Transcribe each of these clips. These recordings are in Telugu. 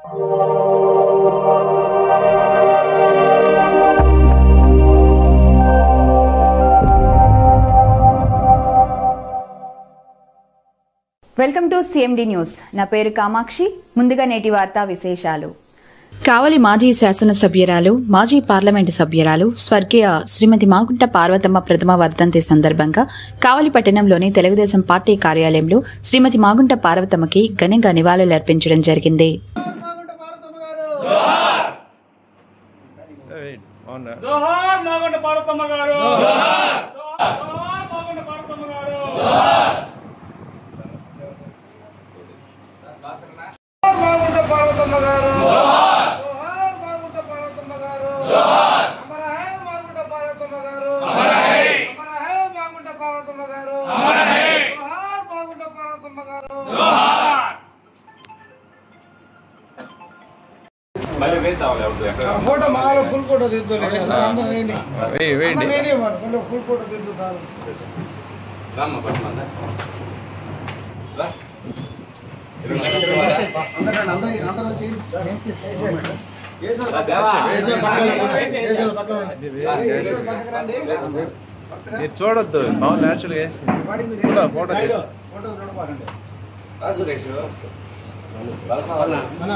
Welcome to CMD news. నా పేరు కామాక్షి. ముందుగా నేటి వార్తా విశేషాలు. కావలి మాజీ శాసనసభ్యురాలు, మాజీ పార్లమెంటు సభ్యురాలు స్వర్గీయ శ్రీమతి మాగుంట పార్వతమ్మ ప్రథమ వర్ధంతి సందర్భంగా కావలి పట్టణంలోని తెలుగుదేశం పార్టీ కార్యాలయంలో శ్రీమతి మాగుంట పార్వతమ్మకి ఘనంగా నివాళులర్పించడం జరిగింది. ఫోటో మాలో ఫుల్ ఫోటో తీద్దాం. ఫుల్ ఫోటో తీద్దాం. చూడొద్దు, మామూలు న్యాచురల్ వేసి ఫోటో తీస్తా. అన్న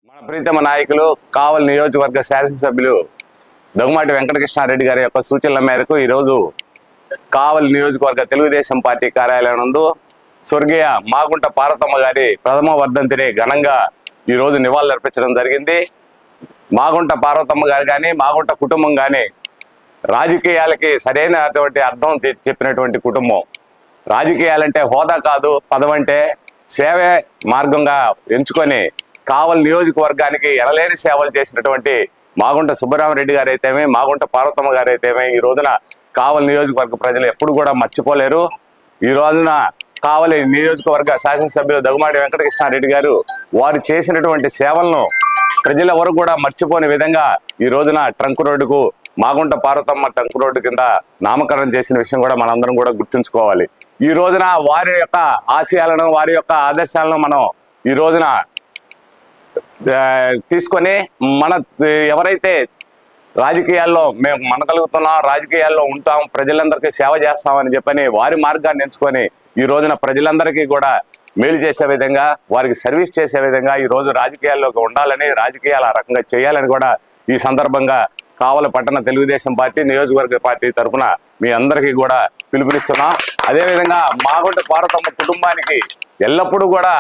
మన ప్రీతమ నాయకులు కావలి నియోజకవర్గ శాసనసభ్యులు దగ్గుమాటి వెంకటకృష్ణారెడ్డి గారి యొక్క సూచనల మేరకు ఈరోజు కావలి నియోజకవర్గ తెలుగుదేశం పార్టీ కార్యాలయం నందు స్వర్గీయ మాగుంట పార్వతమ్మ గారి ప్రథమ వర్ధంతిని ఘనంగా ఈరోజు నివాళులర్పించడం జరిగింది. మాగుంట పార్వతమ్మ గారు కానీ, మాగుంట కుటుంబం కానీ రాజకీయాలకి సరైనటువంటి అర్థం చెప్పినటువంటి కుటుంబం. రాజకీయాలంటే హోదా కాదు, పదవంటే సేవే మార్గంగా ఎంచుకొని కావలి నియోజకవర్గానికి ఎనలేని సేవలు చేసినటువంటి మాగుంట సుబ్బరామరెడ్డి గారు అయితేమే, మాగుంట పార్వతమ్మ గారు అయితేమే ఈ రోజున కావలి నియోజకవర్గ ప్రజలు ఎప్పుడు కూడా మర్చిపోలేరు. ఈ రోజున కావలి నియోజకవర్గ శాసనసభ్యులు దగ్గుమాటి వెంకటకృష్ణారెడ్డి గారు వారు చేసినటువంటి సేవలను ప్రజల వరకు కూడా మర్చిపోని విధంగా ఈ రోజున ట్రంక్ రోడ్డుకు మాగుంట పార్వతమ్మ ట్రంక్ రోడ్డు కింద నామకరణం చేసిన విషయం కూడా మనందరం కూడా గుర్తుంచుకోవాలి. ఈ రోజున వారి యొక్క ఆశయాలను, వారి యొక్క ఆదర్శాలను మనం ఈ రోజున తీసుకొని మన ఎవరైతే రాజకీయాల్లో మేము మనగలుగుతున్నాం, రాజకీయాల్లో ఉంటాం, ప్రజలందరికీ సేవ చేస్తామని చెప్పని వారి మార్గాన్ని ఎంచుకొని ఈ రోజున ప్రజలందరికీ కూడా మేలు చేసే విధంగా, వారికి సర్వీస్ చేసే విధంగా ఈ రోజు రాజకీయాల్లోకి ఉండాలని, రాజకీయాలు ఆ రకంగా చేయాలని కూడా ఈ సందర్భంగా కావలి పట్టణ తెలుగుదేశం పార్టీ నియోజకవర్గ పార్టీ తరఫున మీ అందరికీ కూడా పిలుపునిస్తున్నాం. అదేవిధంగా మాగుంట పార్వతమ్మ కుటుంబానికి ఎల్లప్పుడూ కూడా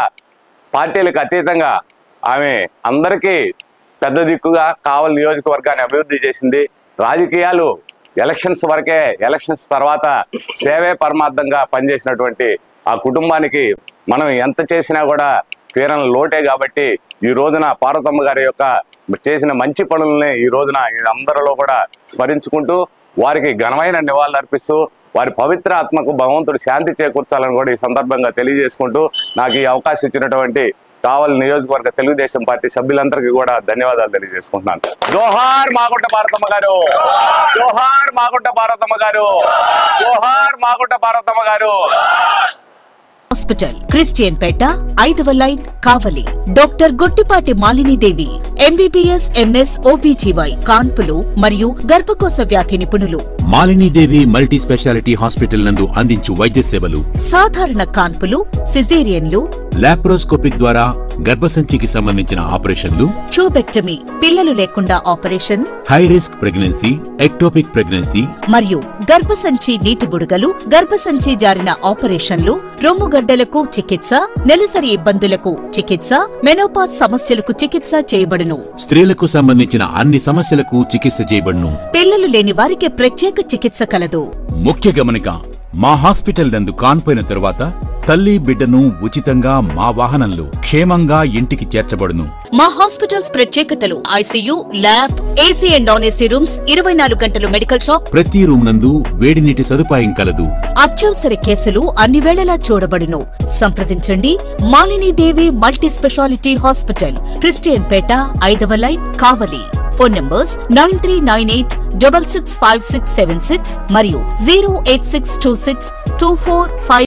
పార్టీలకు అతీతంగా ఆమె అందరికీ పెద్ద దిక్కుగా కావలి నియోజకవర్గాన్ని అభివృద్ధి చేసింది. రాజకీయాలు ఎలక్షన్స్ వరకే, ఎలక్షన్స్ తర్వాత సేవే పరమార్థంగా పనిచేసినటువంటి ఆ కుటుంబానికి మనం ఎంత చేసినా కూడా తీరని లోటే. కాబట్టి ఈ రోజున పార్వతమ్మ గారి యొక్క చేసిన మంచి పనులని ఈ రోజున అందరిలో కూడా స్మరించుకుంటూ వారికి ఘనమైన నివాళులు అర్పిస్తూ వారి పవిత్ర ఆత్మకు భగవంతుడు శాంతి చేకూర్చాలని కూడా ఈ సందర్భంగా తెలియజేసుకుంటూ నాకు ఈ అవకాశం ఇచ్చినటువంటి కావలి నియోజకవర్గ తెలుగుదేశం పార్టీ సభ్యులందరికీ కూడా ధన్యవాదాలు తెలియజేసుకుంటున్నాను. జోహార్ మాగుంట పార్వతమ్మ గారు, జోహార్ మాగుంట పార్వతమ్మ గారు, జోహార్ మాగుంట పార్వతమ్మ గారు. హాస్పిటల్ క్రిస్టియన్ పేట 5వ line Kavali. Doctor Gottipati Malinidevi MBBS MS OBGY కాన్పులు మరియు గర్భకోశ వ్యాధి నిపుణులు. మాలినీదేవి మల్టీ స్పెషాలిటీ హాస్పిటల్ నందు అందించు వైద్య సేవలు సాధారణ కాన్పులు, సిజేరియన్లు, లాప్రోస్కోపిక్ ద్వారా గర్భసంచికి సంబంధించిన ఆపరేషన్లు, ట్యూబెక్టమీ పిల్లలు లేకుండా operation, high risk pregnancy, ectopic pregnancy మరియు గర్భసంచి నీటి బుడగలు, గర్భసంచి జారిన ఆపరేషన్లు, రొమ్ముగడ్డలకు చికిత్స, నెలసరి ఇబ్బందులకు చికిత్స, మెనోపాజ్ సమస్యలకు చికిత్స చేయబడును. స్త్రీలకు సంబంధించిన అన్ని సమస్యలకు చికిత్స చేయబడును. పిల్లలు లేని వారికి ప్రత్యేక చికిత్స కలదు. ముఖ్య గమనిక, మా హాస్పిటల్ నందు కాన్పోయిన తరువాత తల్లి బిడ్డను ఉచితంగా మా వాహనంలో క్షేమంగా ఇంటికి చేర్చబడును. మా హాస్పిటల్స్ ప్రత్యేకతలు: ICU, lab, AC and non AC rooms, 24 గంటలు మెడికల్ షాప్, ప్రతి రూమ్ నందు వేడి నీటి సదుపాయం కలదు. అత్యవసర కేసులు అన్ని వేళలా చూడబడును. సంప్రదించండి Malinidevi multi speciality hospital, Christian Peta, 5వ లైన్, కావలి. ఫోన్ నంబర్స్ 9398665676 మరియు 086262455